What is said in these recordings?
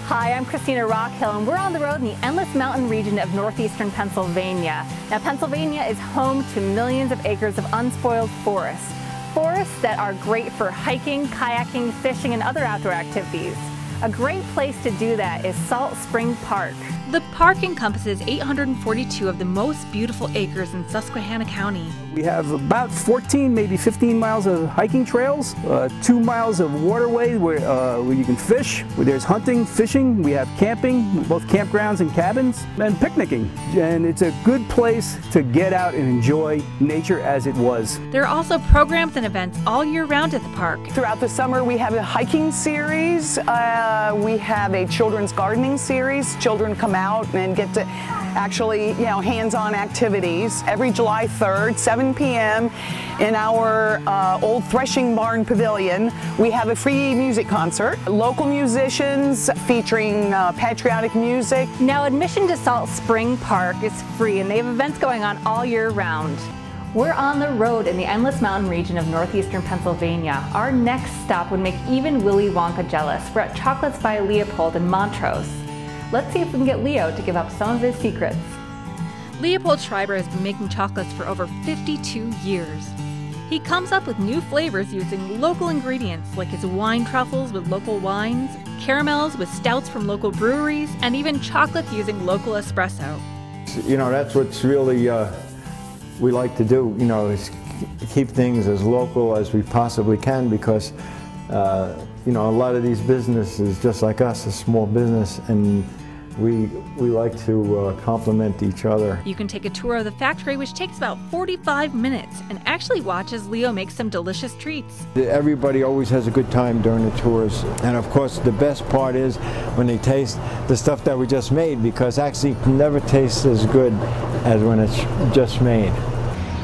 Hi, I'm Christina Rockhill, and we're on the road in the Endless Mountain region of northeastern Pennsylvania. Now, Pennsylvania is home to millions of acres of unspoiled forests. Forests that are great for hiking, kayaking, fishing, and other outdoor activities. A great place to do that is Salt Spring Park. The park encompasses 842 of the most beautiful acres in Susquehanna County. We have about 14, maybe 15 miles of hiking trails, 2 miles of waterway where you can fish, where there's hunting, fishing. We have camping, both campgrounds and cabins, and picnicking. And it's a good place to get out and enjoy nature as it was. There are also programs and events all year round at the park. Throughout the summer, we have a hiking series. We have a children's gardening series. Children come out and get to actually, hands-on activities. Every July 3rd, 7 p.m. in our old threshing barn pavilion, we have a free music concert. Local musicians featuring patriotic music. Now, admission to Salt Spring Park is free, and they have events going on all year round. We're on the road in the Endless Mountain region of northeastern Pennsylvania. Our next stop would make even Willy Wonka jealous. We're at Chocolates by Leopold in Montrose. Let's see if we can get Leo to give up some of his secrets. Leopold Schreiber has been making chocolates for over 52 years. He comes up with new flavors using local ingredients like his wine truffles with local wines, caramels with stouts from local breweries, and even chocolates using local espresso. That's what's really we like to do, is keep things as local as we possibly can, because a lot of these businesses, just like us, a small business, and we like to complement each other. You can take a tour of the factory, which takes about 45 minutes, and actually watch as Leo makes some delicious treats. Everybody always has a good time during the tours, and of course the best part is when they taste the stuff that we just made, because actually it never tastes as good as when it's just made.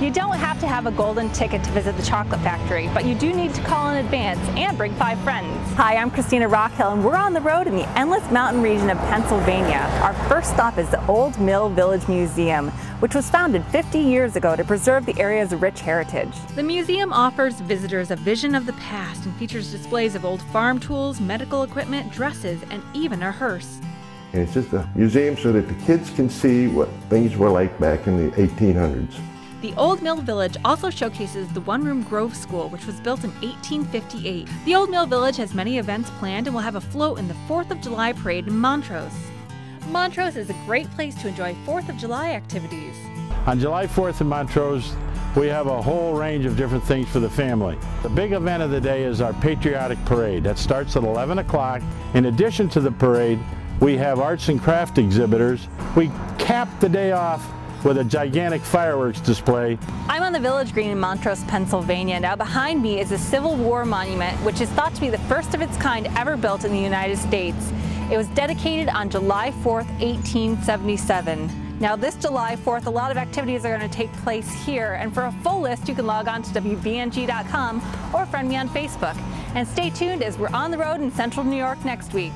You don't have to have a golden ticket to visit the chocolate factory, but you do need to call in advance and bring 5 friends. Hi, I'm Christina Rockhill, and we're on the road in the Endless Mountain region of Pennsylvania. Our first stop is the Old Mill Village Museum, which was founded 50 years ago to preserve the area's rich heritage. The museum offers visitors a vision of the past and features displays of old farm tools, medical equipment, dresses, and even a hearse. And it's just a museum so that the kids can see what things were like back in the 1800s. The Old Mill Village also showcases the one-room Grove School, which was built in 1858. The Old Mill Village has many events planned and will have a float in the 4th of July parade in Montrose. Montrose is a great place to enjoy 4th of July activities. On July 4th in Montrose, we have a whole range of different things for the family. The big event of the day is our patriotic parade. That starts at 11 o'clock. In addition to the parade, we have arts and craft exhibitors. We cap the day off with a gigantic fireworks display. I'm on the Village Green in Montrose, Pennsylvania. Now behind me is a Civil War monument, which is thought to be the first of its kind ever built in the United States. It was dedicated on July 4th, 1877. Now this July 4th, a lot of activities are going to take place here, and for a full list you can log on to WVNG.com or friend me on Facebook. And stay tuned as we're on the road in Central New York next week.